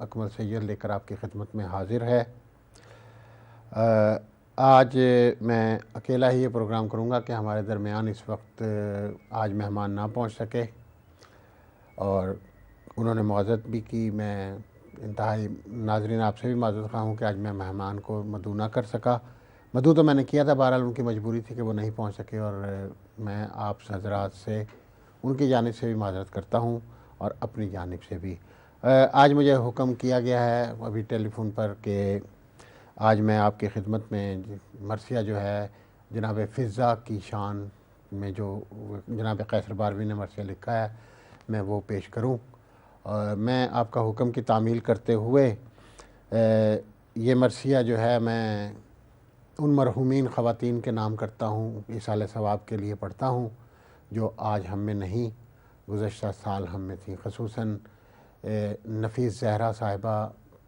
اکمل سید لے کر آپ کی خدمت میں حاضر ہے۔ آج میں اکیلا ہی یہ پروگرام کروں گا کہ ہمارے درمیان اس وقت آج مہمان نہ پہنچ سکے اور انہوں نے معذرت بھی کی۔ میں انتہائی ناظرین آپ سے بھی معذرت خواہ ہوں کہ آج میں مہمان کو مدعو نہ کر سکا۔ مدعو تو میں نے کیا تھا، بہرحال ان کی مجبوری تھی کہ وہ نہیں پہنچ سکے، اور میں آپ حضرات سے ان کی جانب سے بھی معذرت کرتا ہوں اور اپنی جانب سے بھی۔ آج مجھے حکم کیا گیا ہے ابھی ٹیلی فون پر کہ آج میں آپ کی خدمت میں مرثیہ جو ہے جناب فضا کی شان میں جو جناب قیصر باروی نے مرثیہ لکھا ہے میں وہ پیش کروں۔ میں آپ کا حکم کی تعمیل کرتے ہوئے یہ مرثیہ جو ہے میں ان مرحومین خواتین کے نام کرتا ہوں، ایصال ثواب کے لیے پڑھتا ہوں، جو آج ہم میں نہیں، گزشتہ سال ہم میں تھیں۔ خصوصاً نفیس زہرا صاحبہ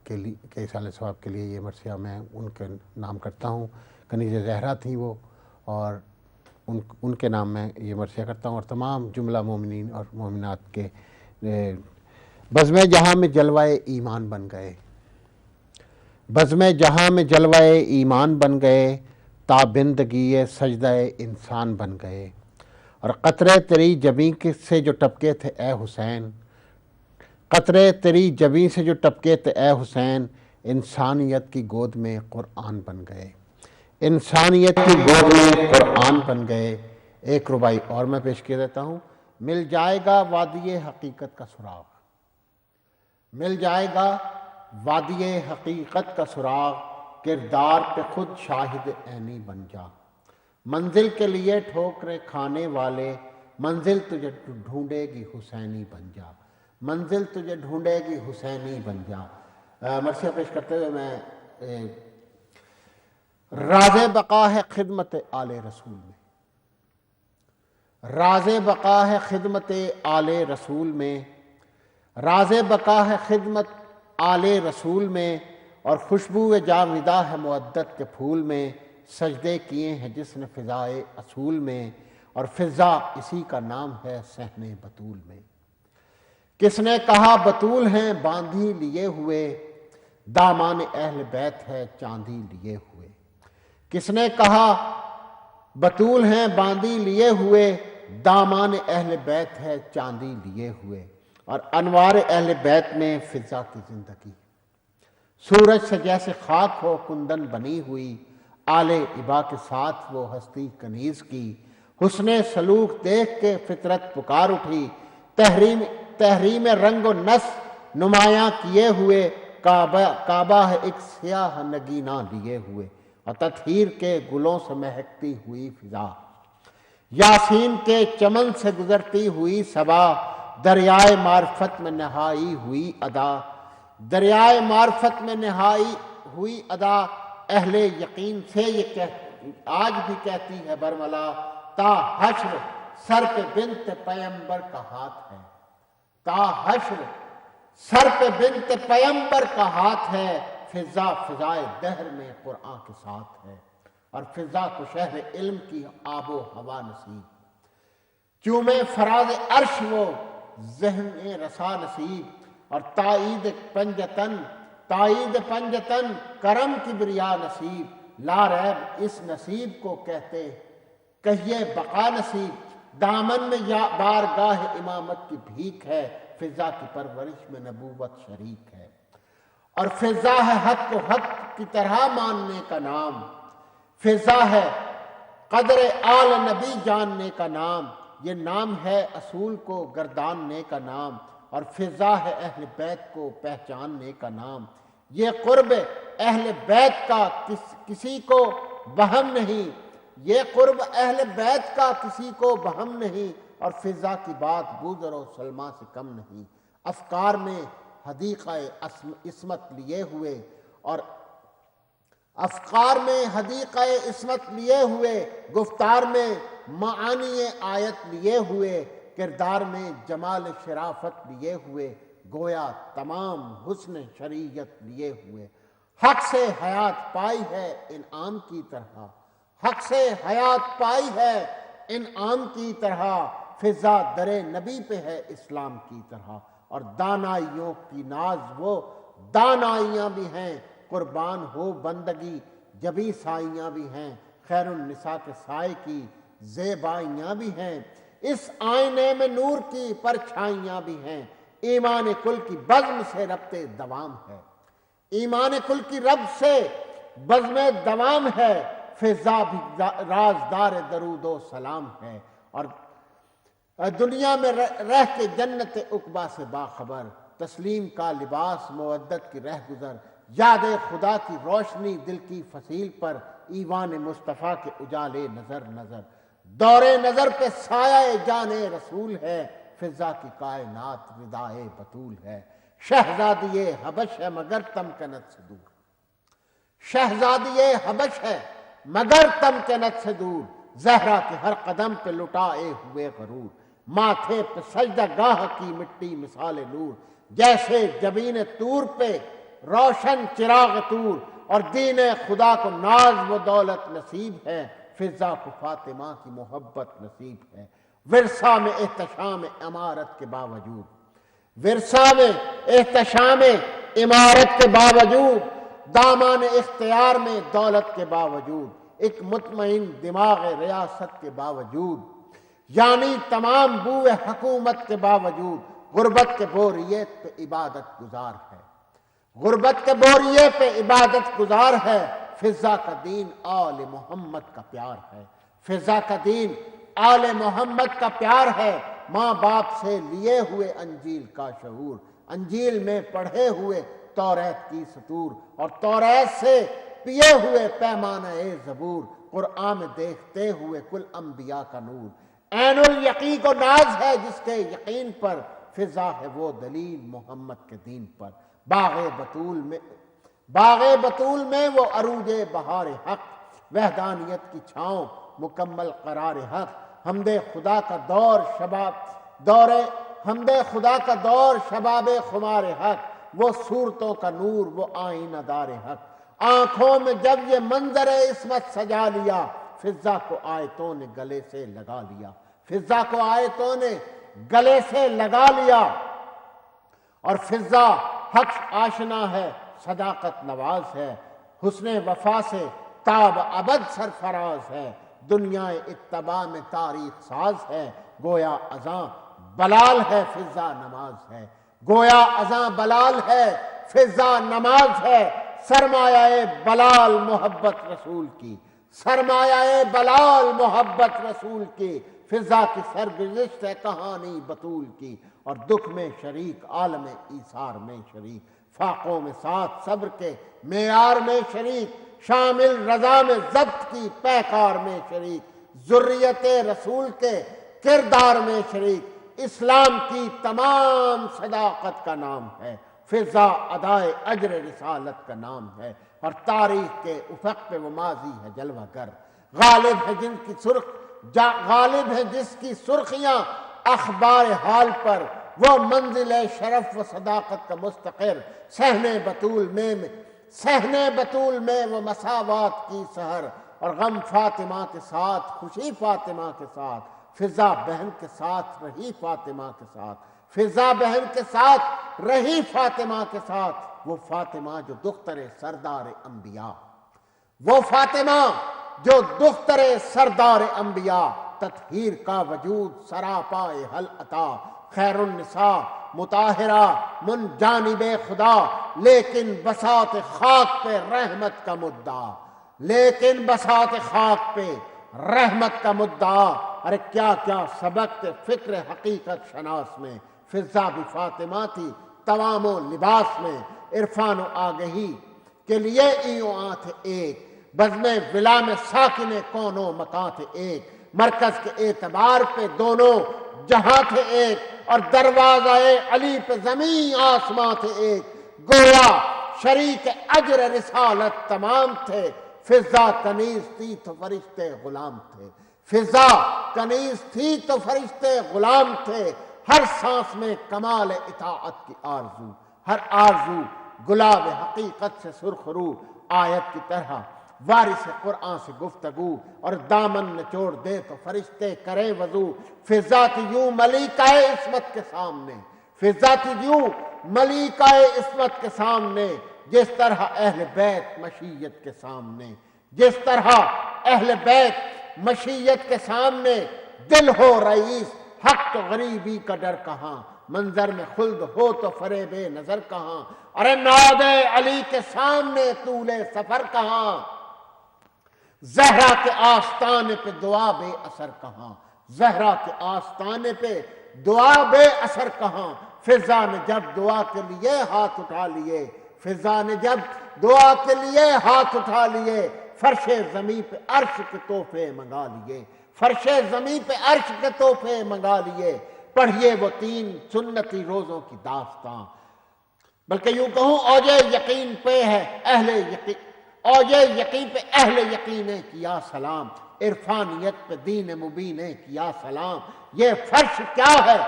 کے لیے ایصال ثواب کے لیے یہ مرثیہ میں ان کے نام کرتا ہوں۔ کنیز زہرا تھیں وہ، اور ان کے نام میں یہ مرثیہ کرتا ہوں، اور تمام جملہ مومنین اور مومنات کے بزم جہاں میں جلوائے ایمان بن گئے، بزم جہاں میں جلوائے ایمان بن گئے، تابندگی سجدہ انسان بن گئے، اور قطرے تیری جبیں سے جو ٹپکے تھے اے حسین، قطرے تیری جبیں سے جو ٹپکے تھے اے حسین، انسانیت کی گود میں قرآن بن گئے، انسانیت کی گود میں قرآن بن گئے۔ ایک ربائی اور میں پیش کر دیتا ہوں۔ مل جائے گا وادی حقیقت کا سراغ، مل جائے گا وادی حقیقت کا سراغ، کردار پہ خود شاہد عینی بن جا، منزل کے لیے ٹھوکریں کھانے والے، منزل تجھے ڈھونڈے گی حسینی بن جا، منزل تجھے ڈھونڈے گی حسینی بن جا۔ مرثیہ پیش کرتے ہوئے میں راز بقا ہے خدمت آل رسول میں، راز بقا ہے خدمت آل رسول میں، راز بقا ہے خدمت آل رسول میں، اور خوشبو جاویدہ ہے مودت کے پھول میں، سجدے کیے ہیں جس نے فضائے اصول میں، اور فضا اسی کا نام ہے صحن بطول میں۔ کس نے کہا بطول ہیں باندھی لیے ہوئے، دامان اہل بیت ہے چاندی لیے ہوئے، کس نے کہا بطول ہیں باندھی لیے ہوئے، دامان اہل بیت ہے چاندی لیے ہوئے، اور انوار اہل بیت میں فضا کی زندگی، سورج سے جیسے خاک ہو کندن بنی ہوئی، آل ابا کے ساتھ وہ ہستی کنیز کی، حسن سلوک دیکھ کے فطرت پکار اٹھی، تحریم رنگ و نس نمایاں کیے ہوئے، کعبہ ہے ایک سیاہ نگینہ لیے ہوئے، اور تطہیر کے گلوں سے مہکتی ہوئی فضا، یاسین کے چمن سے گزرتی ہوئی صبا، دریائے معرفت میں نہائی ہوئی ادا، دریائے معرفت میں نہائی ہوئی ادا، اہل یقین سے یہ آج بھی کہتی ہے برملا، تا حشر سر پہ بنت پیمبر کا ہاتھ ہے، تا حشر سر پہ بنت پیمبر کا ہاتھ ہے، فضا فضائے دہر میں قرآن کے ساتھ ہے، اور فضا کو شہر علم کی آب و ہوا نصیب، چومے فراز عرش وہ ذہن رسا نصیب، اور تائید پنجتن کرم کبریا نصیب، لا ریب اس نصیب کو کہیے بقا نصیب، دامن میں یا بارگاہ امامت کی بھیک ہے، فضا کی پرورش میں نبوت شریک ہے، اور فضا ہے حق کو حق کی طرح ماننے کا نام، فضا ہے قدر آل نبی جاننے کا نام، یہ نام ہے اصول کو گرداننے کا نام، اور فضا ہے اہل بیت کو پہچاننے کا نام، یہ قرب اہل بیت کا کسی کو بہم نہیں، یہ قرب اہل بیت کا کسی کو بہم نہیں، اور فضا کی بات بوذر و سلمہ سے کم نہیں، افکار میں حدیقہ عصمت لیے ہوئے، اور افکار میں حدیقہ عصمت لیے ہوئے، گفتار میں معانی آیت لیے ہوئے، کردار میں جمال شرافت لیے ہوئے، گویا تمام حسن شریعت لیے ہوئے، حق سے حیات پائی ہے انعام کی طرح، حق سے حیات پائی ہے انعام کی طرح، فضا در نبی پہ ہے اسلام کی طرح، اور دانائیوں کی ناز وہ دانائیاں بھی ہیں، قربان ہو بندگی جبی سائیاں بھی ہیں، خیر النساء کے سائے کی زیبائیاں بھی ہیں، اس آئینے میں نور کی پرچھائیاں بھی ہیں، ایمان کل کی بزم سے ربط دوام ہے، ایمان کل کی رب سے بزم دوام ہے، فضا بھی رازدار درود و سلام ہے، اور دنیا میں رہ کے جنت عقبیٰ سے باخبر، تسلیم کا لباس مودت کی رہ گزر، یاد خدا کی روشنی دل کی فصیل پر، ایوان مصطفیٰ کے اجالے نظر نظر، دور نظر پہ سایہ جان رسول ہے، فضا کی کائنات ردائے بطول ہے، شہزادی حبش ہے مگر تمکنت سے دور، شہزادی حبش ہے مگر تمکنت سے دور، زہرا کے ہر قدم پہ لٹائے ہوئے غرور، ماتھے پہ سجدہ گاہ کی مٹی مثال نور، جیسے جبین طور پہ روشن چراغ طور، اور دین خدا کو ناز و دولت نصیب ہے، فضا کو فاطمہ کی محبت نصیب ہے، ورثہ میں احتشام عمارت کے باوجود، ورثہ میں احتشام عمارت کے باوجود، دامان اختیار میں دولت کے باوجود، ایک مطمئن دماغ ریاست کے باوجود، یعنی تمام بوئے حکومت کے باوجود، غربت کے بوریت پہ عبادت گزار ہے، غربت کے بوریے پہ عبادت گزار ہے، فضا کا دین آل محمد کا پیار ہے، فضا کا دین آل محمد کا پیار ہے، ماں باپ سے لیے ہوئے انجیل کا شعور، انجیل میں پڑھے ہوئے توریت کی سطور، اور توریت سے پیے ہوئے پیمانہ زبور، قرآن میں دیکھتے ہوئے کل انبیاء کا نور، عین الیقین کو ناز ہے جس کے یقین پر، فضا ہے وہ دلیل محمد کے دین پر، باغ بطول میں وہ عروج بہار حق، وحدانیت کی چھاؤں مکمل قرار حق، حمد خدا کا دور شباب خمار حق، وہ صورتوں کا نور وہ آئینہ دار حق، آنکھوں میں جب یہ منظر عصمت سجا لیا، فضا کو آیتوں نے گلے سے لگا لیا، فضا کو آیتوں نے گلے سے لگا لیا، اور فضا حق آشنا ہے، صداقت نواز ہے، حسن وفا سے تاب ابد سرفراز ہے، دنیا اتباع میں تاریخ ساز ہے، گویا اذاں بلال ہے فضا نماز ہے، گویا اذاں بلال ہے فضا نماز ہے، سرمایہ بلال محبت رسول کی، سرمایہ بلال محبت رسول کی، فضا کی سرگزشت ہے کہانی بطول کی، اور دکھ میں شریک عالم ایثار میں شریک، فاقوں میں ساتھ صبر کے معیار میں شریک، شامل رضا میں ضبط کی پیکار میں شریک، ذریت رسول کے کردار میں شریک، اسلام کی تمام صداقت کا نام ہے، فضا ادائے اجر رسالت کا نام ہے، اور تاریخ کے افق پہ وہ ماضی ہے جلوہ گر، غالب ہے جس کی سرخیاں اخبار حال پر، وہ منزل شرف و صداقت کا مستقر، صحن بطول میں وہ مساوات کی سحر، اور غم فاطمہ کے ساتھ خوشی فاطمہ کے ساتھ، فضا بہن کے ساتھ رہی فاطمہ کے ساتھ، فضا بہن کے ساتھ رہی فاطمہ کے ساتھ، وہ فاطمہ جو دختر سردار انبیاء، وہ فاطمہ جو دختر سردار انبیاء، تطہیر کا وجود سراپائے حل عطا، خیر النساء مطہرہ من جانب خدا، لیکن بساط خاک پہ رحمت کا مدعا، لیکن بساط خاک پہ رحمت کا مدعا، ارے کیا کیا سبق تھے فکر حقیقت شناس میں، فضا بھی فاطمہ تھی تمام و لباس میں، عرفان و آگہی کے لیے ایوں آتھے ایک، بزم ولا میں ساکن کون و مکان تھے ایک، مرکز کے اعتبار پہ دونوں جہاں تھے ایک، اور دروازہ علی پہ زمین آسمان تھے ایک، گویا شریک اجر رسالت تمام تھے، فضا کنیز تھی تو فرشتے غلام تھے، فضا کنیز تھی تو فرشتے غلام تھے، ہر سانس میں کمال اطاعت کی آرزو، ہر آرزو گلاب حقیقت سے سرخ رو، آیت کی طرح وارث قرآن سے گفتگو، اور دامن نچوڑ دے تو فرشتے کریں وضو، فضا تھی یوں ملیکہ عصمت کے سامنے، فضا تھی یوں ملیکہ عصمت کے سامنے، جس طرح اہل بیت مشیت کے سامنے، جس طرح اہل بیت مشیت کے سامنے دل ہو رئیس، حق تو غریبی کا ڈر کہاں، منظر میں خلد ہو تو فریب نظر کہاں، ارے ناد علی کے سامنے طول سفر کہاں، زہرا کے آستانے پہ دعا بے اثر کہاں، زہرا کے آستانے پہ دعا بے اثر کہاں، فضا نے جب دعا کے لیے ہاتھ اٹھا لیے، فضا نے جب دعا کے لیے ہاتھ اٹھا لیے، فرش زمین پہ عرش کے تحفے منگا لیے، فرش زمین پہ عرش کے تحفے منگا لیے، پڑھیے وہ 3 سنتی روزوں کی داستان، بلکہ یوں کہوں اوج یقین پہ ہے اہل یقین، اوج یقین پہ اہل یقین نے کیا سلام، عرفانیت پہ دین مبین نے کیا سلام، یہ فرش کیا ہے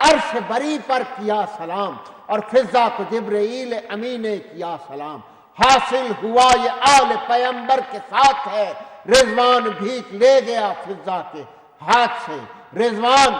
عرش بری پر کیا سلام، اور فضا کو جبرائیل امین نے کیا سلام، حاصل ہوا یہ آل پیمبر کے ساتھ ہے، رضوان بھیک لے گیا فضا کے ہاتھ سے، رضوان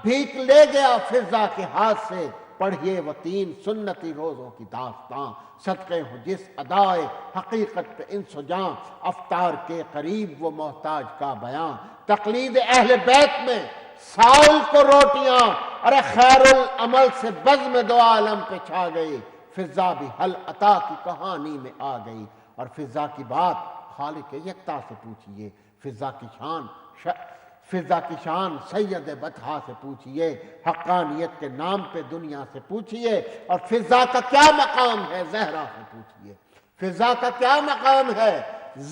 بھیک لے گیا فضا کے ہاتھ سے، پڑھیے وہ 3 سنتی روزوں کی داستان، صدقے ہوں جس ادائے حقیقت پہ انس و جاں، افطار کے قریب وہ محتاج کا بیان، تقلید اہل بیت میں ساؤل کو روٹیاں، ارے خیر العمل سے بزم 2 عالم پہ چھا گئی، فضا بھی حل عطا کی کہانی میں آ گئی، اور فضا کی بات خالق یکتا سے پوچھئے، فضا کی شان سید بطحا سے پوچھئے، حقانیت کے نام پہ دنیا سے پوچھئے، اور فضا کا کیا مقام ہے زہرا سے پوچھئے، فضا کا کیا مقام ہے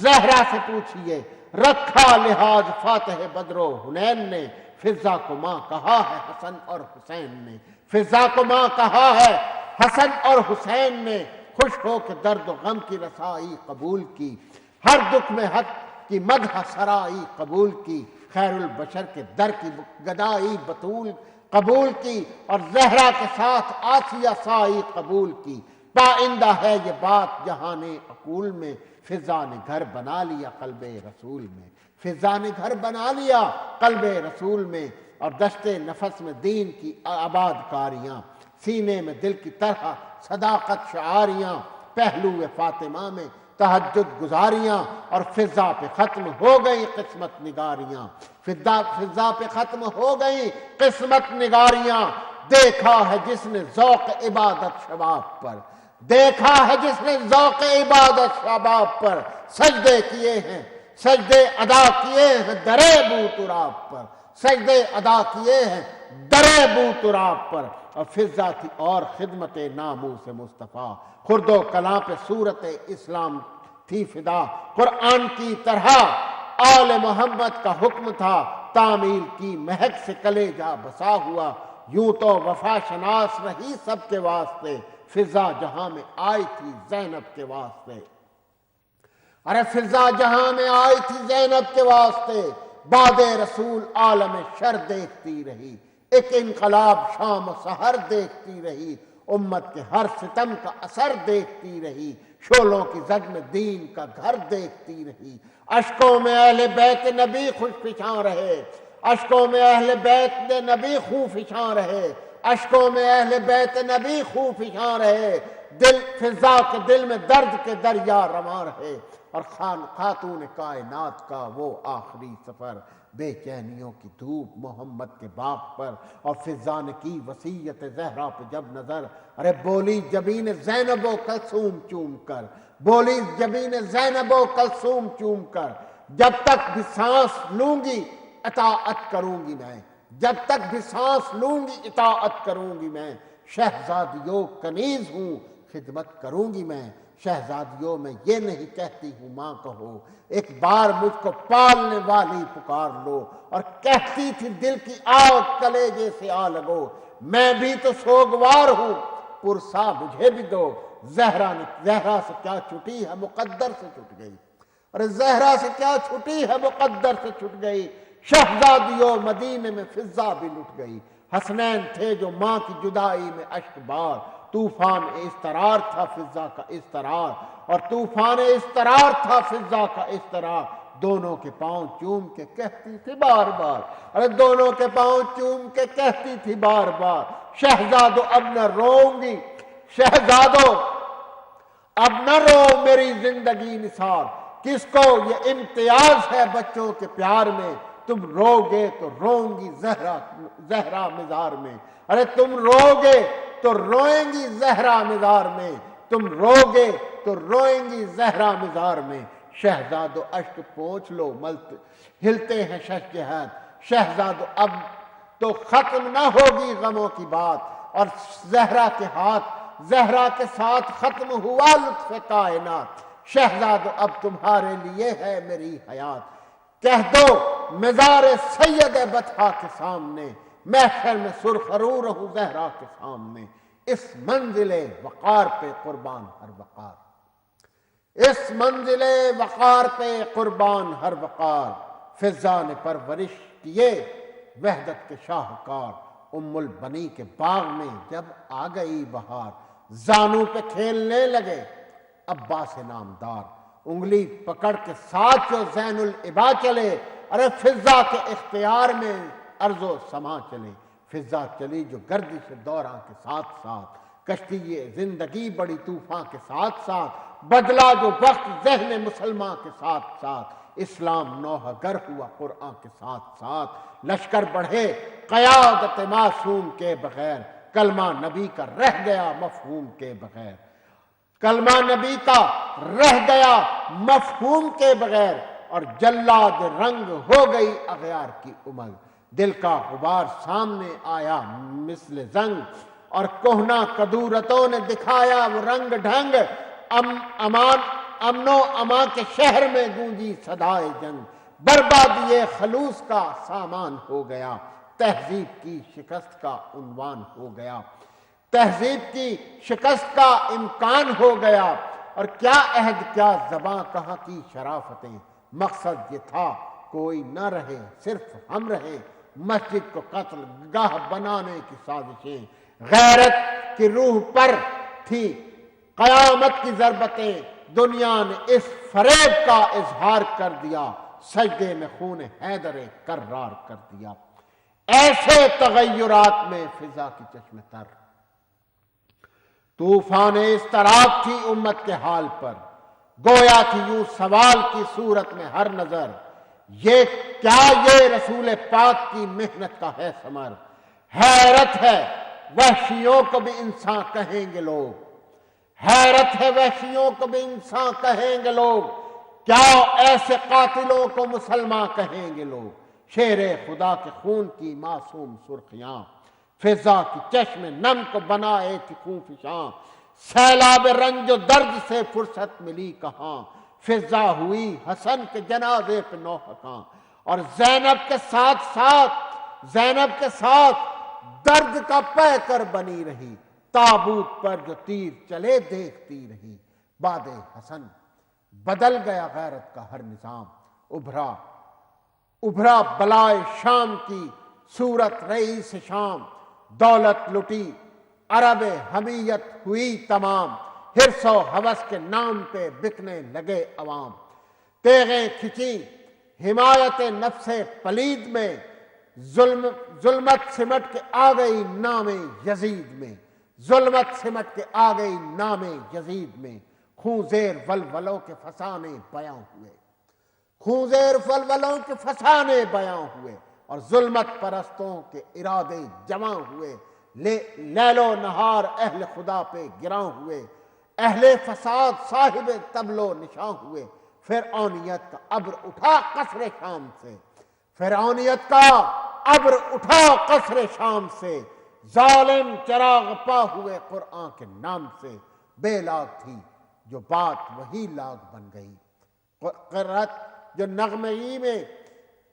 زہرا سے پوچھئے، رکھا لحاظ فاتح بدر و حنین نے، فضا کو ماں کہا ہے حسن اور حسین نے، فضا کو ماں کہا ہے حسن اور حسین نے، خوش ہو کے درد و غم کی رسائی قبول کی، ہر دکھ میں حق کی مدح سرائی قبول کی، خیر البشر کے در کی گدائی بطول قبول کی، اور زہرا کے ساتھ آسیہ سائی قبول کی، پائندہ ہے یہ بات جہان عقول میں، فضا نے گھر بنا لیا قلب رسول میں، فضا نے گھر بنا لیا قلب رسول میں، اور دشتے نفس میں دین کی آباد کاریاں، سینے میں دل کی طرح صداقت شعاریاں، پہلو فاطمہ میں تہجد گزاریاں، اور فضا پہ ختم ہو گئی قسمت نگاریاں، فضا پہ ختم ہو گئی قسمت نگاریاں، دیکھا ہے جس نے ذوق عبادت شباب پر، دیکھا ہے جس نے ذوق عبادت شباب پر، سجدے کیے ہیں، سجدے ادا کیے ہیں درے بو تراب پر، سجدے ادا کیے ہیں درے بو تراب پر، اور فضا کی اور خدمت ناموس مصطفیٰ، خرد و کلاں پہ صورت اسلام تھی فدا، قرآن کی طرح آل محمد کا حکم تھا، تعمیل کی مہک سے کلیجہ بسا ہوا، یوں تو وفا شناس رہی سب کے واسطے، فضا جہاں میں آئی تھی زینب کے واسطے، ارے فضا جہاں میں آئی تھی زینب کے واسطے، بعد رسول عالم شر دیکھتی رہی، ایک انقلاب شام و سحر دیکھتی رہی، امت کے ہر ستم کا اثر دیکھتی رہی، شعلوں کی زد میں دین کا گھر دیکھتی رہی، اشکوں میں اہل بیت نبی خوش فشاں رہے، اشکوں میں اہل بیت نبی خوب فشاں رہے، اشکوں میں اہل بیت نبی خوب فشاں رہے، دل فضا کے دل میں درد کے دریا رواں رہے، اور خاتون کائنات کا وہ آخری سفر، بے چینیوں کی دھوپ محمد کے باغ پر، اور فضا نے کی وصیت زہرا پہ جب نظر، ارے بولی جبین زینب و کلثوم چوم کر، بولی جبین زینب و کلثوم چوم کر، جب تک بھی سانس لوں گی اطاعت کروں گی میں، جب تک بھی سانس لوں گی اطاعت کروں گی میں، شہزادیوں کنیز ہوں خدمت کروں گی میں، شہزادیوں میں یہ نہیں کہتی ہوں ماں کہو، ایک بار مجھ کو پالنے والی پکار لو، اور کہتی تھی دل کی آگ کلیجے سے آ لگو، میں بھی تو سوگوار ہوں پرسا مجھے بھی دو، زہرا سے کیا چھٹی ہے مقدر سے چھٹ گئی، اور زہرا سے کیا چھٹی ہے مقدر سے چھٹ گئی، شہزادیوں مدینے میں فضا بھی لٹ گئی، حسنین تھے جو ماں کی جدائی میں اشک بار، طوفان اضطرار تھا فضا کا اضطرار، اور طوفان اضطرار تھا فضا کا اضطرار، دونوں کے پاؤں چوم کے کہتی تھی بار بار، ارے دونوں کے پاؤں چوم کے کہتی تھی بار بار، شہزادو اب نہ روؤں گی شہزادو اب نہ رو میری زندگی نثار، کس کو یہ امتیاز ہے بچوں کے پیار میں، تم رو گے تو روں گی زہرا مزار میں، ارے تم رو گے تو روئیں گی زہرا مزار میں، تم رو گے تو روئیں گی زہرا مزار میں۔ شہزادو اشک پوچھ لو ہلتے ہیں ششجہد، شہزادو اب تو ختم نہ ہوگی غموں کی بات، اور زہرا کے ساتھ ختم ہوا لطف کائنات، شہزادو اب تمہارے لیے ہے میری حیات، کہہ دو مزار سید بطحا کے سامنے، محشر میں سرخرو رہوں زہرا کے سامنے، اس منزل وقار پہ قربان ہر وقار، اس منزل وقار پہ قربان ہر وقار، فضا نے پرورش کیے وحدت کے شاہکار، ام البنی کے باغ میں جب آ گئی بہار، زانو پہ کھیلنے لگے عباس نامدار، انگلی پکڑ کے ساتھ جو زین العبا چلے، ارے فضا کے اختیار میں ارض و سما چلے، فضا چلی جو گردش دوراں کے ساتھ ساتھ، کشتی یہ زندگی بڑی طوفان کے ساتھ ساتھ، بدلا جو وقت ذہن مسلمان کے ساتھ ساتھ، اسلام نوحہ گر ہوا قرآن کے ساتھ ساتھ، لشکر بڑھے قیادت معصوم کے بغیر، کلمہ نبی کا رہ گیا مفہوم کے بغیر، کلمہ نبی کا رہ گیا مفہوم کے بغیر، اور جلاد رنگ ہو گئی اغیار کی امنگ، دل کا غبار سامنے آیا مثل زنگ، اور کوہنا قدورتوں نے دکھایا وہ رنگ ڈھنگ، امن و امان کے شہر میں گونجی صدائے جنگ، بربادی خلوص کا سامان ہو گیا، تہذیب کی شکست کا عنوان ہو گیا، تہذیب کی شکست کا امکان ہو گیا، اور کیا عہد کیا زباں کہاں کی شرافتیں، مقصد یہ تھا کوئی نہ رہے صرف ہم رہے، مسجد کو قتل گاہ بنانے کی سازشیں، غیرت کی روح پر تھی قیامت کی ضربتیں، دنیا نے اس فریب کا اظہار کر دیا، سجدے میں خون حیدر کرار کر دیا، ایسے تغیرات میں فضا کی چشم تر، طوفان اضطراب تھی امت کے حال پر، گویا تھی یوں سوال کی صورت میں ہر نظر، یہ رسول پاک کی محنت کا ہے ثمر، حیرت ہے وحشیوں کو بھی انسان کہیں گے لوگ، حیرت ہے وحشیوں کو بھی انسان کہیں گے لوگ، کیا ایسے قاتلوں کو مسلمان کہیں گے لوگ، شیر خدا کے خون کی معصوم سرخیاں، فضا کی چشم نم کو بنائے تھی خون فشاں، سیلاب رنج و درد سے فرصت ملی کہاں، فضا ہوئی حسن کے جنازے پہ نوحکاں، اور زینب کے ساتھ درد کا پیکر بنی رہی، تابوت پر جو تیر چلے دیکھتی رہی، بعد حسن بدل گیا غیرت کا ہر نظام، ابھرا بلائے شام کی صورت رئیس شام، دولت لٹی عرب حمیت ہوئی تمام، حرص و ہوس کے نام پہ بکنے لگے عوام، تیغیں کھچی حمایت نفس پلید میں، ظلمت سمٹ کے آ گئی نام یزید میں، ظلمت سمٹ کے آ گئی نام یزید میں، خون زیر ولولوں کے فسانے بیاں ہوئے، خون زیر ولولوں کے فسانے بیاں ہوئے، اور ظلمت پرستوں کے ارادے جمع ہوئے، لیل و نہار اہل خدا پہ گراں ہوئے، اہل فساد صاحب طبل و نشاں ہوئے، فرعونیت کا ابر اٹھا قصر شام سے، فرعونیت کا ابر اٹھا قصر شام سے، ظالم چراغ پا ہوئے قرآن کے نام سے، بے لاگ تھی جو بات وہی لاگ بن گئی، قرت جو نغمئی میں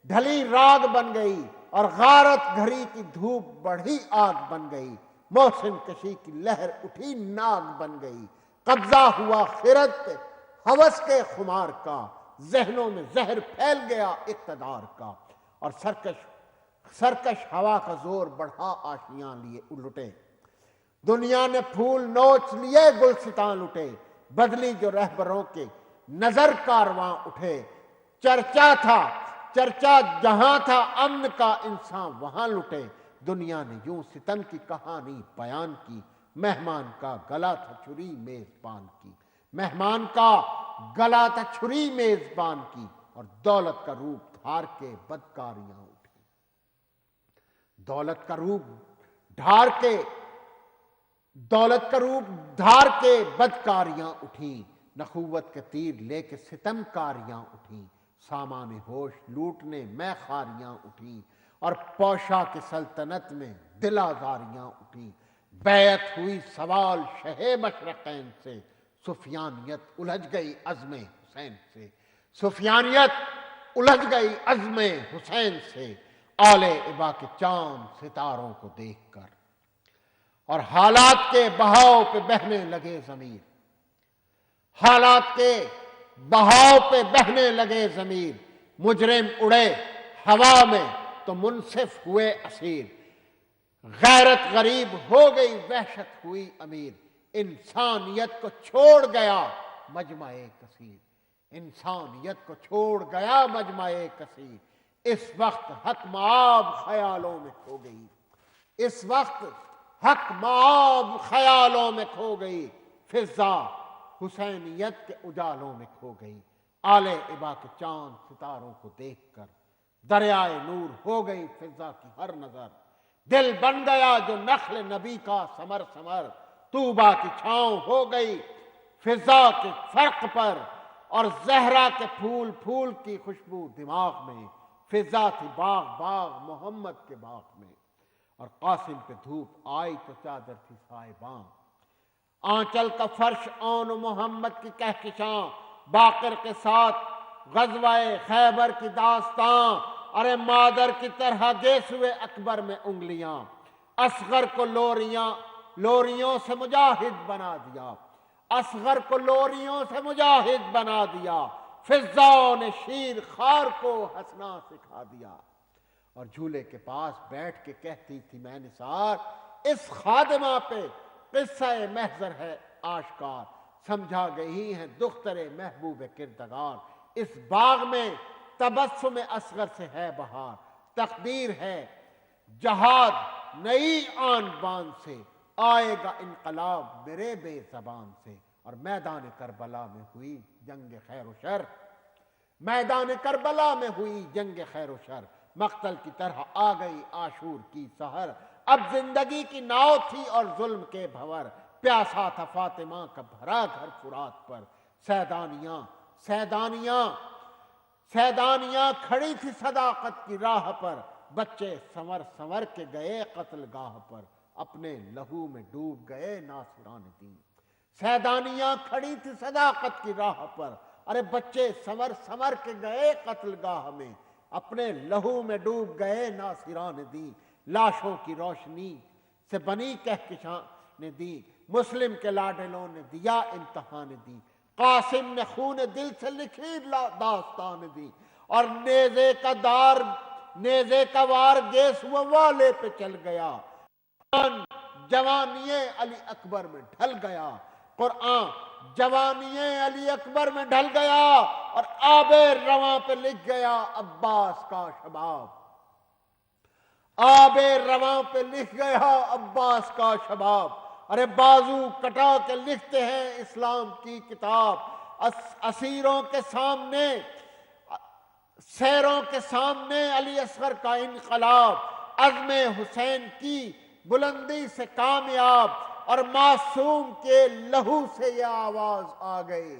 ڈھلی راگ بن گئی، اور غارت گھری کی دھوپ بڑھی آگ بن گئی، محسن کشی کی لہر اٹھی ناگ بن گئی، قبضہ ہوا خرد پہ ہوس کے خمار کا، ذہنوں میں زہر پھیل گیا اقتدار کا، اور سرکش ہوا کا زور بڑھا آشیاں لیے لٹے، دنیا نے پھول نوچ لیے گلستان لٹے، بدلی جو رہبروں کے نظر کارواں اٹھے، چرچا جہاں تھا امن کا انسان وہاں لٹے، دنیا نے یوں ستم کی کہانی بیان کی، مہمان کا گلا تھا چھری میزبان کی، مہمان کا گلا تھا چھری میزبان کی، اور دولت کا روپ دھار کے بدکاریاں اٹھی، دولت کا روپ دھار کے بدکاریاں اٹھیں، نخوت کے تیر لے کے ستم کاریاں اٹھیں، سامان ہوش لوٹنے میں خاریاں اٹھیں، اور پوشا کی سلطنت میں دل آزاریاں اٹھیں، بیعت ہوئی سوال شہ مشرقین سے، سفیانیت الجھ گئی عزم حسین سے، سفیانیت الجھ گئی عزم حسین سے، آل ابا کے چاند ستاروں کو دیکھ کر، اور حالات کے بہاؤ پہ بہنے لگے ضمیر، حالات کے بہاؤ پہ بہنے لگے ضمیر، مجرم اڑے ہوا میں تو منصف ہوئے اسیر، غیرت غریب ہو گئی وحشت ہوئی امیر، انسانیت کو چھوڑ گیا مجمع کثیر، انسانیت کو چھوڑ گیا مجمع کثیر، اس وقت حق مآب خیالوں میں کھو گئی، اس وقت حق مآب خیالوں میں کھو گئی، فضا حسینیت کے اجالوں میں کھو گئی، آل ابا کے چاند ستاروں کو دیکھ کر دریائے نور ہو گئی فضا کی ہر نظر، دل بن گیا جو نخل نبی کا ثمر ثمر، طوبا کی چھاؤں ہو گئی فضا کے فرق پر، اور زہرا کے پھول پھول کی خوشبو دماغ میں، فضا تھی باغ باغ محمد کے باغ میں، اور قاسم پہ دھوپ آئی تو چادر تھی صاحباں، آنچل کا فرش آن محمد کی کہکشاں، باقر کے ساتھ غزوہ خیبر کی داستاں، ارے مادر کی طرح گیسوئے اکبر میں انگلیاں، اصغر کو لوریوں سے مجاہد بنا دیا، اصغر کو لوریوں سے مجاہد بنا دیا، فضاؤں نے شیر خار کو ہنسنا سکھا دیا، اور جھولے کے پاس بیٹھ کے کہتی تھی میں نثار، اس خادمہ پہ قصہ محضر ہے آشکار، سمجھا گئی ہیں دختر محبوب کردگار، اس باغ میں تبسم اصغر سے ہے بہار، تقدیر ہے جہاد نئی آن بان سے، آئے گا انقلاب میرے بے زبان سے، اور میدان کربلا میں ہوئی جنگ خیر و شر، میدان کربلا میں ہوئی جنگ خیر و شر، مقتل کی طرح آ گئی عاشور کی سحر، اب زندگی کی ناؤ تھی اور ظلم کے بھور، پیاسا تھا فاطمہ کا بھرا گھر فرات پر، سیدانیاں کھڑی تھی صداقت کی راہ پر، بچے سنور کے گئے قتل گاہ پر، اپنے لہو میں ڈوب گئے ناصران دین، سیدانیاں کھڑی تھی صداقت کی راہ پر، ارے بچے سنور کے گئے قتل گاہ میں، اپنے لہو میں ڈوب گئے ناصران دین، لاشوں کی روشنی سے بنی کہکشاں نے دی، مسلم کے لاڈلوں نے دیا امتحان دی، قاسم نے خون دل سے لکھی داستان دی، اور نیزے کا وار گیسو والے پہ چل گیا، جوانی علی اکبر میں ڈھل گیا، قرآن جوانی علی اکبر میں ڈھل گیا، اور آب رواں پہ لکھ گیا عباس کا شباب، آب رواں پہ لکھ گیا عباس کا شباب، ارے بازو کٹا کے لکھتے ہیں اسلام کی کتاب، اسیروں کے سامنے سیروں کے سامنے علی اصغر کا انقلاب، عزم حسین کی بلندی سے کامیاب، اور معصوم کے لہو سے یہ آواز آ گئی،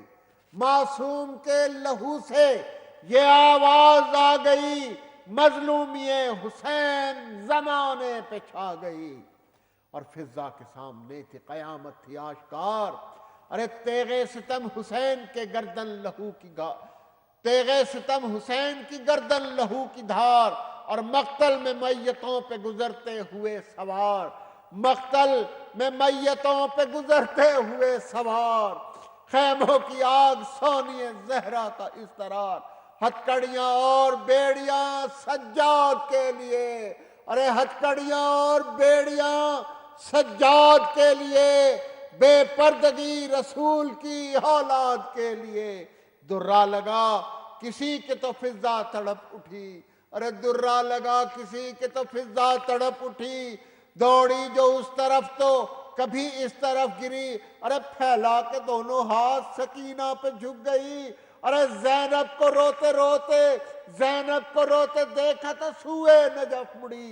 معصوم کے لہو سے یہ آواز آ گئی، مظلومی حسین زمانے پہ چھا گئی، اور فضا کے سامنے تھی قیامت تھی آشکار، ارے تیغ ستم حسین کے گردن لہو کی تیغ ستم حسین کی گردن لہو کی دھار، اور مقتل میں میتوں پہ گزرتے ہوئے سوار، مقتل میں میتوں پہ گزرتے ہوئے سوار، خیموں کی آگ سونی زہرا کا اضطرار، ہتکڑیاں اور بیڑیاں سجاد کے لیے، ارے ہتکڑیاں اور بیڑیاں سجاد کے لیے، بے پردگی رسول کی اولاد کے لیے، درہ لگا کسی کے تو فضا تڑپ اٹھی، ارے درہ لگا کسی کے تو فضا تڑپ اٹھی، دوڑی جو اس طرف تو کبھی اس طرف گری، ارے پھیلا کے دونوں ہاتھ سکینہ پہ جھک گئی۔ ارے زینب کو روتے دیکھا تو سوئے نجف مڑی،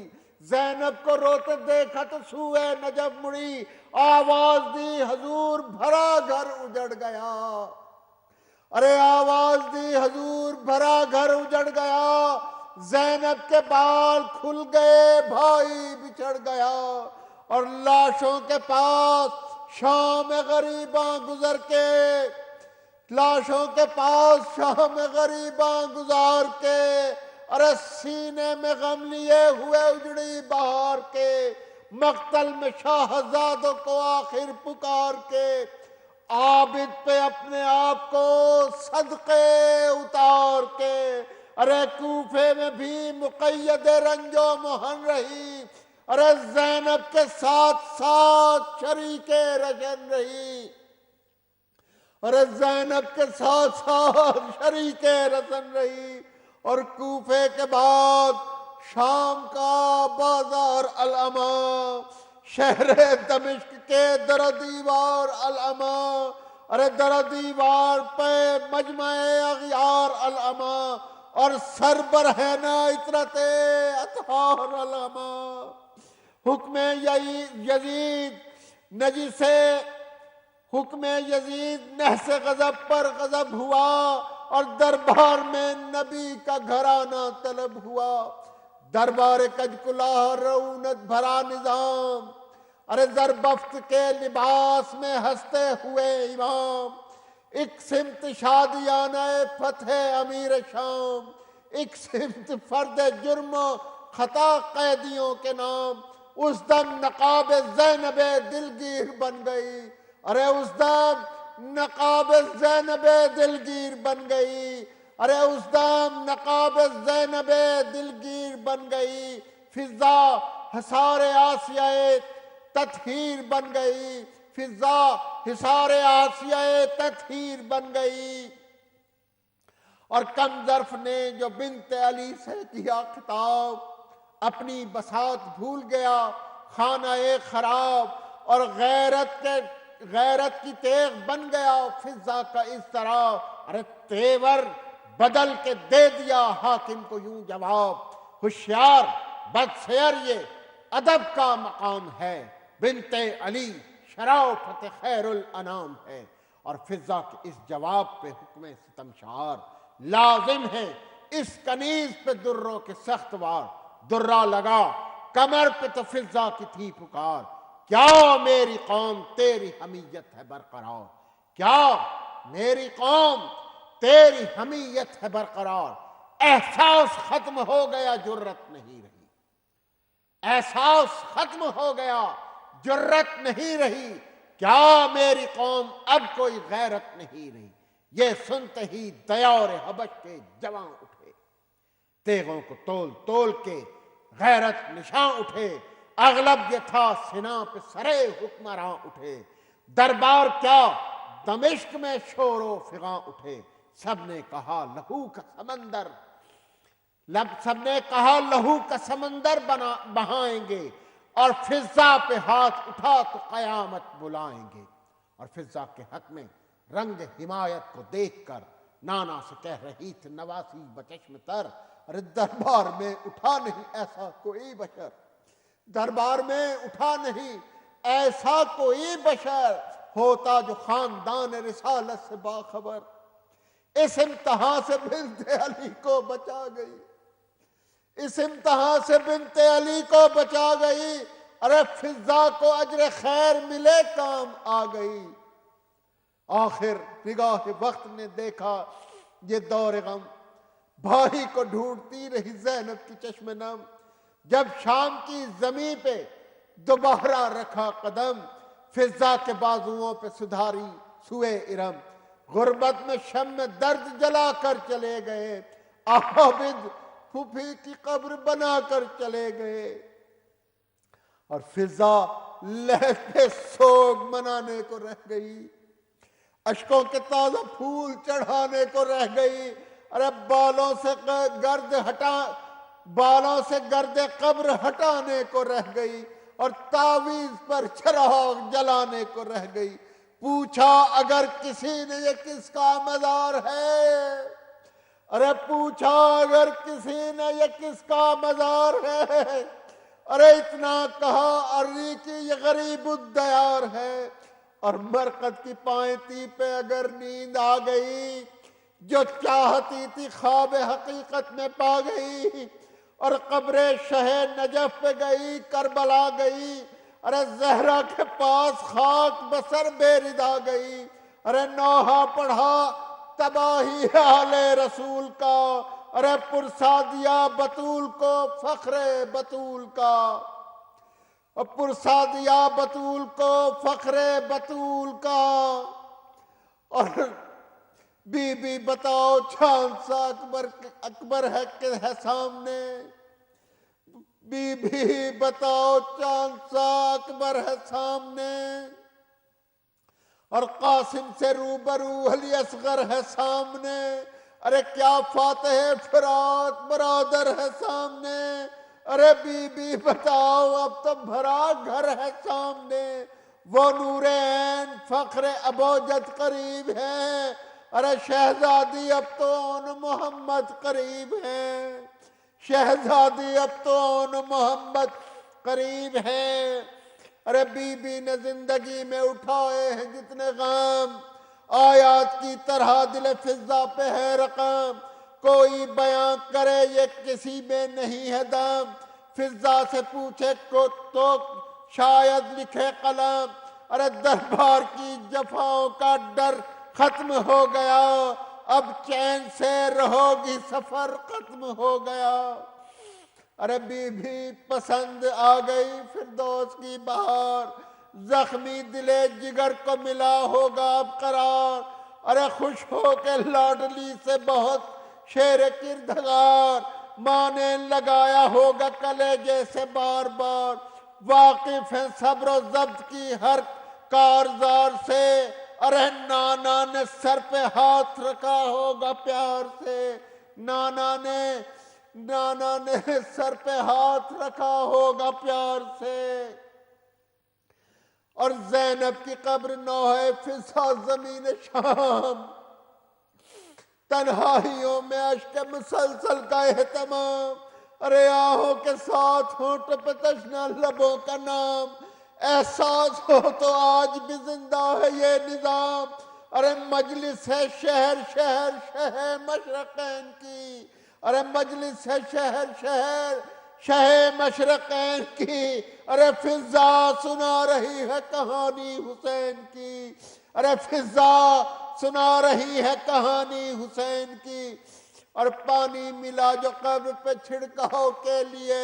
زینب کو روتے دیکھا تو سوئے نجف مڑی، آواز دی حضور بھرا گھر اجڑ گیا۔ ارے آواز دی حضور بھرا گھر اجڑ گیا، زینب کے بال کھل گئے، بھائی بچھڑ گیا، اور لاشوں کے پاس شام غریباں گزر کے، لاشوں کے پاس شام غریباں گزار کے، ارے سینے میں غم لیے ہوئے اجڑی بہار کے، مقتل میں شاہزادوں کو آخر پکار کے، عابد پہ اپنے آپ کو صدقے اتار کے، ارے کوفے میں بھی مقید رنج و محن رہی، ارے زینب کے ساتھ ساتھ شریک رشن رہی، ارے زینب کے ساتھ ساتھ شریک رسن رہی، اور کوفے کے بعد شام کا بازار العما، شہر دمشق کے در دیوار العما، ارے در دیوار پہ مجمع اغیار العما، اور سر برہنہ عطرت اطہار العما، حکم یزید نجی سے، حکم یزید نحس غضب پر غضب ہوا، اور دربار میں نبی کا گھرانہ طلب ہوا، دربار کج کلہ رعونت بھرا نظام، ارے زربفت کے لباس میں ہنستے ہوئے امام، ایک سمت شادیانہ فتح امیر شام، ایک سمت فرد جرم و خطا قیدیوں کے نام، اس دم نقاب زینب دلگیر بن گئی، ارے اس دم نقاب زینب دلگیر بن گئی، ارے اس دم نقاب زینب دلگیر بن گئی، فضا حصار آسیہ تطہیر بن گئی، فضا حصار آسیہ تطہیر بن گئی، اور کم ظرف نے جو بنت علی سے کیا خطاب، اپنی بساط بھول گیا خانہ خراب، اور غیرت کی تیغ بن گیا فضا کا اس طرح، ارے تیور بدل کے دے دیا حاکم کو یوں جواب، ہوشیار بدسیر یہ ادب کا مقام ہے، بنت علی شرافت خیر الانام ہے، اور فضا کے اس جواب پہ حکم ستمشار لازم ہے، اس کنیز پہ دروں کے سخت وار، درہ لگا کمر پہ تو فضا کی تھی پکار، کیا میری قوم تیری حمیت ہے برقرار، کیا میری قوم تیری حمیت ہے برقرار، احساس ختم ہو گیا جرت نہیں رہی، احساس ختم ہو گیا جرت نہیں رہی، کیا میری قوم اب کوئی غیرت نہیں رہی، یہ سنتے ہی دیار حبش کے جواں اٹھے، تیغوں کو تول تول کے غیرت نشاں اٹھے، اغلب یہ تھا سنا پہ سرے حکمراں اٹھے، دربار کیا دمشق میں شور و فغاں اٹھے، سب نے کہا لہو کا سمندر، سب نے کہا لہو کا سمندر بہائیں گے، اور فضا پہ ہاتھ اٹھا تو قیامت بلائیں گے، اور فضا کے حق میں رنگ حمایت کو دیکھ کر نانا سے کہہ رہی تھی نواسی بچشم تر، ارے دربار میں اٹھا نہیں ایسا کوئی بشر، دربار میں اٹھا نہیں ایسا کوئی بشر ہوتا جو خاندان رسالت سے باخبر، اس امتحان سے بنت علی کو بچا گئی، اس امتحان سے بنت علی کو بچا گئی، ارے فضا کو اجر خیر ملے کام آ گئی، آخر نگاہ وقت نے دیکھا یہ دور غم، بھائی کو ڈھونڈتی رہی زینب کی چشم نم، جب شام کی زمین پہ دوبارہ رکھا قدم، فضا کے بازوؤں پہ سدھاری سوئے ارم، غربت میں شمع درد جلا کر چلے گئے، عابد پھوپھی کی قبر بنا کر چلے گئے، اور فضا لہتے سوگ منانے کو رہ گئی، اشکوں کے تازہ پھول چڑھانے کو رہ گئی، ارے بالوں سے گرد قبر ہٹانے کو رہ گئی، اور تعویذ پر چراغ جلانے کو رہ گئی۔ پوچھا اگر کسی نے یہ کس کا مزار ہے؟ ارے پوچھا اگر کسی نے یہ کس کا مزار ہے؟ ارے اتنا کہا عرضی کی یہ غریب الدیار ہے۔ اور مرقد کی پائنتی پہ اگر نیند آ گئی، جو چاہتی تھی خواب حقیقت میں پا گئی، اور قبر شہ نجف پہ گئی، کربلا گئی، ارے زہرا کے پاس خاک بسر بے ردا گئی، ارے نوحہ پڑھا تباہی آل رسول کا، ارے پرسا دیا بطول کو فخر بطول کا، اور پرسا دیا بطول کو فخر بطول کا۔ اور بی بی بتاؤ چاند سا اکبر ہے کہ ہے سامنے؟ بی بی بتاؤ چاند سا اکبر ہے سامنے؟ اور قاسم سے روبرو علی اصغر ہے سامنے؟ ارے کیا فاتح فرات برادر ہے سامنے؟ ارے بی بی بتاؤ اب تو بھرا گھر ہے سامنے، وہ نور عین فخر ابوجد قریب ہے، ارے شہزادی اب تو ان محمد قریب ہے، شہزادی اب تو ان محمد قریب ہے۔ ارے بی بی نے زندگی میں اٹھائے ہیں جتنے غم، آیات کی طرح دل فضا پہ ہے رقم، کوئی بیان کرے یہ کسی میں نہیں ہے دم، فضا سے پوچھے کو تو شاید لکھے قلم، ارے دربار کی جفاؤں کا ڈر ختم ہو گیا، اب چین سے رہو گی سفر ختم ہو گیا۔ ارے بی بی پسند آ گئی فردوس کی بہار، زخمی دل جگر کو ملا ہوگا اب قرار، ارے خوش ہو کے لاڈلی سے بہت شیر کردگار، ماں نے لگایا ہوگا کلیجے سے بار بار، واقف ہیں صبر و ضبط کی ہر کارزار سے، ارے نانا نے سر پہ ہاتھ رکھا ہوگا پیار سے، نانا نے سر پہ ہاتھ رکھا ہوگا پیار سے۔ اور زینب کی قبر نوحہ فضا زمین شام، تنہائیوں میں اشک مسلسل کا اہتمام، ارے آہوں کے ساتھ ہونٹ پہ تشنا لبوں کا نام، احساس ہو تو آج بھی زندہ ہے یہ نظام، ارے مجلس ہے شہر شہر شہر مشرقین کی، ارے مجلس ہے شہر شہر شہر مشرقین کی، ارے فضا سنا رہی ہے کہانی حسین کی، ارے فضا سنا رہی ہے کہانی حسین کی، اور پانی ملا جو قبر پہ چھڑکاؤ کے لیے،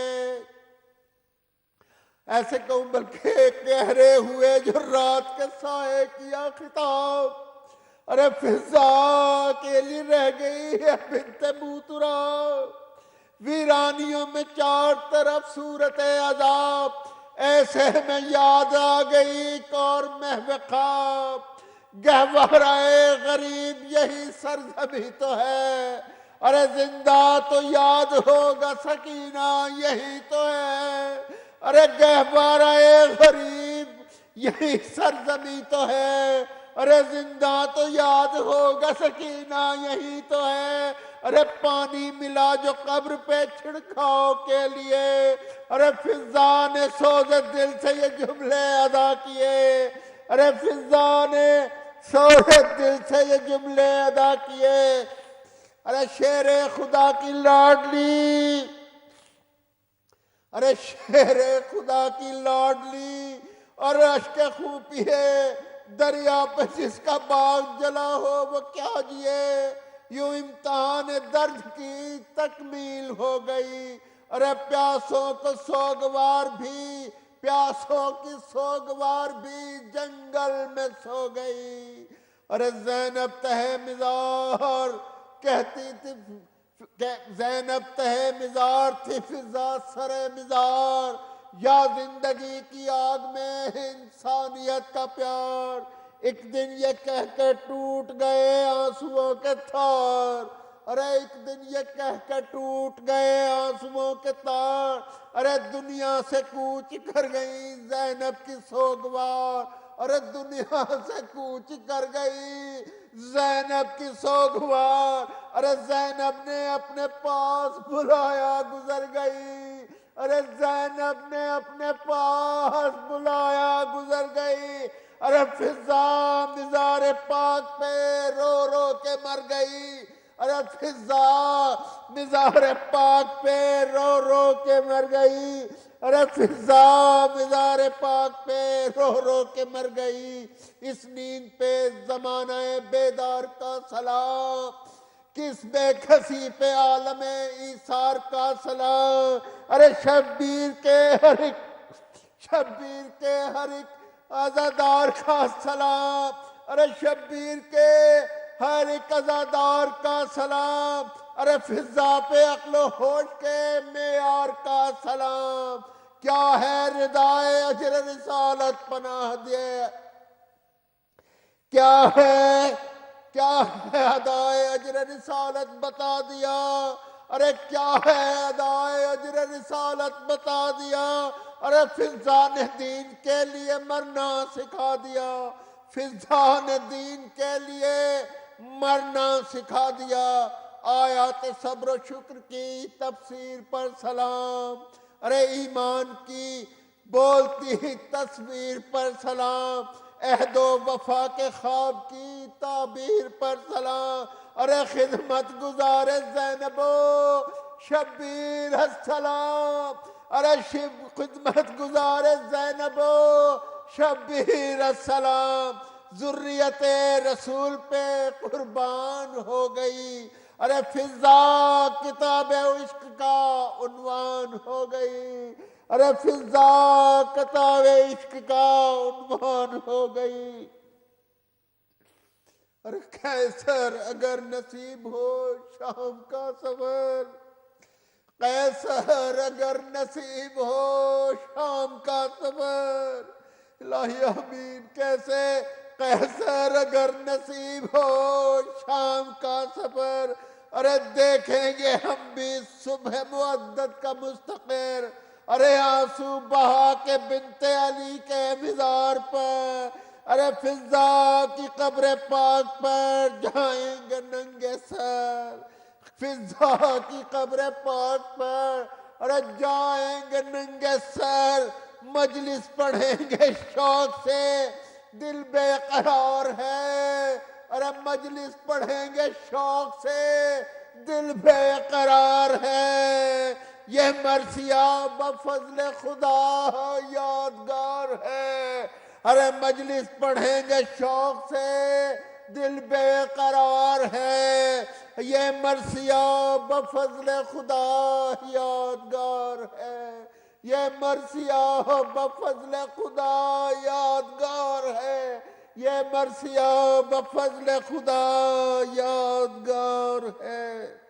ایسے کہوں بلکہ گہرے ہوئے جو رات کے سائے کیا خطاب، ارے فضا کے لیے رہ گئی ہے بنت بوترا، ویرانیوں میں چار طرف صورت عذاب، ایسے میں یاد آ گئی ایک اور محو خواب، گہوارۂ غریب یہی سرزمین تو ہے، ارے زندہ تو یاد ہوگا سکینہ یہی تو ہے، ارے گہوارۂ غریب یہی سرزمین تو ہے، ارے زندہ تو یاد ہوگا سکینہ یہی تو ہے، ارے پانی ملا جو قبر پہ چھڑکاؤ کے لیے، ارے فضا نے سوز دل سے یہ جملے ادا کیے، ارے فضا نے سوز دل سے یہ جملے ادا کیے، ارے شیر خدا کی لاڈلی، ارے شیر خدا کی لاڈلی، اور اشک خون پیے دریا پہ جس کا باغ جلا ہو وہ کیا جیے، یوں امتحان درد کی تکمیل ہو گئی، ارے پیاسوں کو سوگوار بھی، پیاسوں کی سوگوار بھی جنگل میں سو گئی، ارے زینب تہ مزار کہتی تھی، زینب تہ مزار تھی فضا سر مزار، یا زندگی کی آگ میں انسانیت کا پیار، ایک دن یہ کہہ کے ٹوٹ گئے آنسوؤں کے تھار، ارے ایک دن یہ کہہ کے ٹوٹ گئے آنسوؤں کے تار، ارے دنیا سے کوچ کر گئی زینب کی سوگوار، ارے دنیا سے کوچ کر گئی زینب کی سوگوار، ارے زینب نے اپنے پاس بلایا گزر گئی، ارے زینب نے اپنے پاس بلایا گزر گئی، ارے فضا مزار پاک پہ رو رو کے مر گئی، ارے فضا مزار پاک پہ رو رو کے مر گئی، ارے فضا مزار پاک پہ رو رو کے مر گئی۔ اس نیند پہ زمانہ بیدار کا سلام، کس بے کسی پہ عالم ایثار کا سلام، ارے شبیر کے ہر ایک عزادار کا سلام، ارے شبیر کے ہر ایک عزادار کا سلام، ارے فضا پہ عقل و ہوش کے معیار کا سلام، کیا ہے ردائے اجر رسالت پناہ دے، کیا ہے ادائے اجر رسالت بتا دیا، ارے کیا ہے ادائے اجر رسالت بتا دیا، ارے فضا نے دین کے لیے مرنا سکھا دیا، فضا نے دین کے لیے مرنا سکھا دیا۔ آیات صبر و شکر کی تفسیر پر سلام، ارے ایمان کی بولتی تصویر پر سلام، عہد و وفا کے خواب کی تعبیر پر سلام، ارے خدمت گزار زینب و شبیر السلام، ارے خدمت گزار زینب و شبیر السلام، ذریت رسول پہ قربان ہو گئی، ارے فضا کتاب عشق کا عنوان ہو گئی، ارے فضا کتاب عشق کا عنوان ہو گئی، ارے قیصر اگر نصیب ہو شام کا سفر، قیصر اگر نصیب ہو شام کا سفر، الہی آمین کیسے، قیصر اگر نصیب ہو شام کا سفر، ارے دیکھیں گے ہم بھی صبح معدت کا مستقر، ارے آنسو بہا کے بنت علی کے مزار پر، ارے فضا کی قبر پاک پر جائیں گے ننگے سر، فضا کی قبر پاک پر ارے جائیں گے ننگے سر، مجلس پڑھیں گے شوق سے دل بے قرار ہے، ارے مجلس پڑھیں گے شوق سے دل بے قرار ہے، یہ مرثیہ بفضل خدا یادگار ہے، ارے مجلس پڑھیں گے شوق سے دل بے قرار ہے، یہ مرثیہ بفضل خدا یادگار ہے، یہ مرثیہ بفضل خدا یادگار ہے، یہ مرثیہ بفضل خدا یادگار ہے۔